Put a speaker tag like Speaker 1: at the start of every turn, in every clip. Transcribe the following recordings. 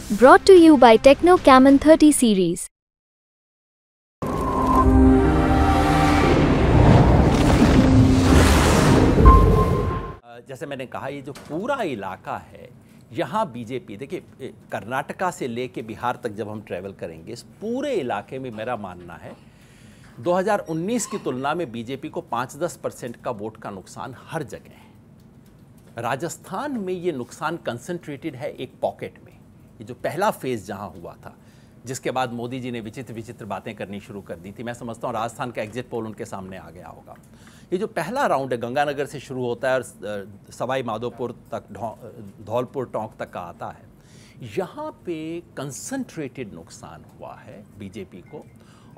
Speaker 1: Brought to you by Techno Camon 30 series.
Speaker 2: जैसे मैंने कहा, ये जो पूरा इलाका है यहाँ बीजेपी, देखिए कर्नाटका से लेके बिहार तक जब हम ट्रैवल करेंगे, इस पूरे इलाके में मेरा मानना है 2019 की तुलना में बीजेपी को 5-10% का वोट का नुकसान हर जगह है। राजस्थान में ये नुकसान कंसंट्रेटेड है एक पॉकेट में। ये जो पहला फेज जहां हुआ था, जिसके बाद मोदी जी ने विचित्र विचित्र बातें करनी शुरू कर दी थी, मैं समझता हूँ राजस्थान का एग्जिट पोल उनके सामने आ गया होगा। ये जो पहला राउंड है, गंगानगर से शुरू होता है और सवाई माधोपुर तक, धौलपुर टोंक तक का आता है, यहाँ पे कंसंट्रेटेड नुकसान हुआ है बीजेपी को।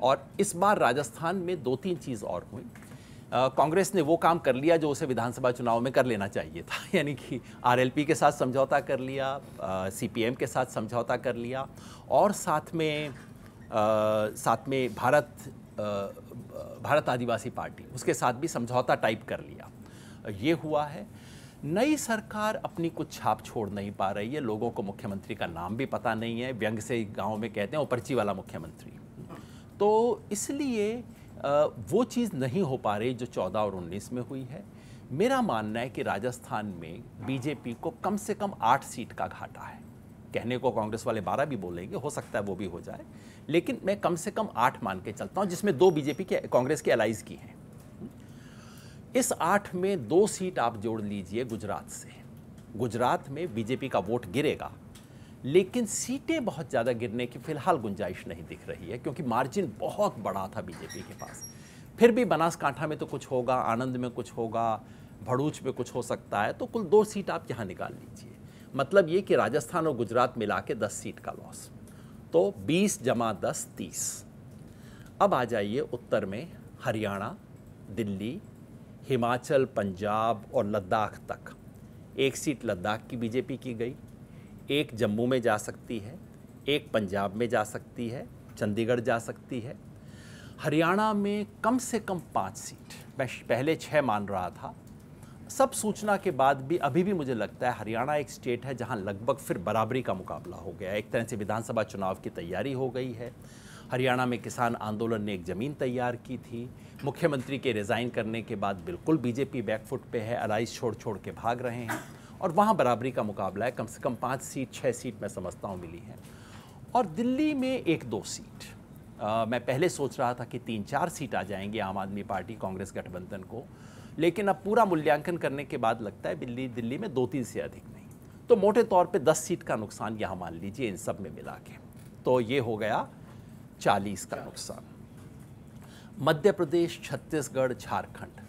Speaker 2: और इस बार राजस्थान में 2-3 चीज़ और हुई। कांग्रेस ने वो काम कर लिया जो उसे विधानसभा चुनाव में कर लेना चाहिए था, यानी कि आरएलपी के साथ समझौता कर लिया, सीपीएम के साथ समझौता कर लिया, और साथ में भारत आदिवासी पार्टी, उसके साथ भी समझौता टाइप कर लिया। ये हुआ है। नई सरकार अपनी कुछ छाप छोड़ नहीं पा रही है। लोगों को मुख्यमंत्री का नाम भी पता नहीं है, व्यंग से गाँव में कहते हैं वो पर्ची वाला मुख्यमंत्री। तो इसलिए वो चीज़ नहीं हो पा रही जो 14 और 19 में हुई है। मेरा मानना है कि राजस्थान में बीजेपी को कम से कम 8 सीट का घाटा है। कहने को कांग्रेस वाले 12 भी बोलेंगे, हो सकता है वो भी हो जाए, लेकिन मैं कम से कम 8 मान के चलता हूँ, जिसमें 2 बीजेपी के, कांग्रेस के एलाइज की हैं। इस 8 में 2 सीट आप जोड़ लीजिए गुजरात से। गुजरात में बीजेपी का वोट गिरेगा, लेकिन सीटें बहुत ज़्यादा गिरने की फिलहाल गुंजाइश नहीं दिख रही है, क्योंकि मार्जिन बहुत बड़ा था बीजेपी के पास। फिर भी बनासकांठा में तो कुछ होगा, आनंद में कुछ होगा, भरूच में कुछ हो सकता है, तो कुल 2 सीट आप यहाँ निकाल लीजिए। मतलब ये कि राजस्थान और गुजरात मिला के 10 सीट का लॉस, तो 20 + 10 30। अब आ जाइए उत्तर में, हरियाणा, दिल्ली, हिमाचल, पंजाब और लद्दाख तक। 1 सीट लद्दाख की बीजेपी की गई, 1 जम्मू में जा सकती है, 1 पंजाब में जा सकती है, चंडीगढ़ जा सकती है। हरियाणा में कम से कम 5 सीट, मैं पहले 6 मान रहा था। सब सूचना के बाद भी अभी भी मुझे लगता है हरियाणा एक स्टेट है जहां लगभग फिर बराबरी का मुकाबला हो गया है। एक तरह से विधानसभा चुनाव की तैयारी हो गई है। हरियाणा में किसान आंदोलन ने एक ज़मीन तैयार की थी। मुख्यमंत्री के रिज़ाइन करने के बाद बिल्कुल बीजेपी बैकफुट पे है, अलाइज छोड़ छोड़ के भाग रहे हैं, और वहाँ बराबरी का मुकाबला है। कम से कम 5 सीट 6 सीट मैं समझता हूँ मिली है। और दिल्ली में 1-2 सीट, मैं पहले सोच रहा था कि 3-4 सीट आ जाएंगी आम आदमी पार्टी कांग्रेस गठबंधन को, लेकिन अब पूरा मूल्यांकन करने के बाद लगता है दिल्ली में 2-3 से अधिक नहीं। तो मोटे तौर पे 10 सीट का नुकसान यहाँ मान लीजिए इन सब में मिला के, तो ये हो गया 40 का नुकसान। मध्य प्रदेश, छत्तीसगढ़, झारखंड,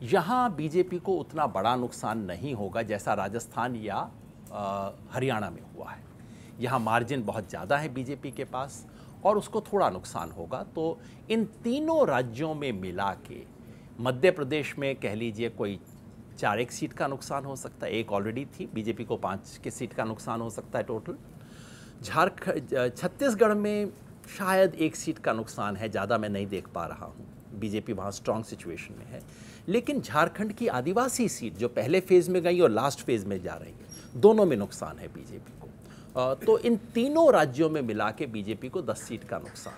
Speaker 2: यहाँ बीजेपी को उतना बड़ा नुकसान नहीं होगा जैसा राजस्थान या हरियाणा में हुआ है। यहाँ मार्जिन बहुत ज़्यादा है बीजेपी के पास, और उसको थोड़ा नुकसान होगा। तो इन तीनों राज्यों में मिला के मध्य प्रदेश में कह लीजिए कोई 4-1 सीट का नुकसान हो सकता है, 1 ऑलरेडी थी, बीजेपी को 5 की सीट का नुकसान हो सकता है टोटल। छत्तीसगढ़ में शायद 1 सीट का नुकसान है, ज़्यादा मैं नहीं देख पा रहा हूँ, बीजेपी वहाँ स्ट्रॉन्ग सिचुएशन में है। लेकिन झारखंड की आदिवासी सीट जो पहले फेज़ में गई और लास्ट फेज़ में जा रही है, दोनों में नुकसान है बीजेपी को। तो इन तीनों राज्यों में मिला के बीजेपी को 10 सीट का नुकसान।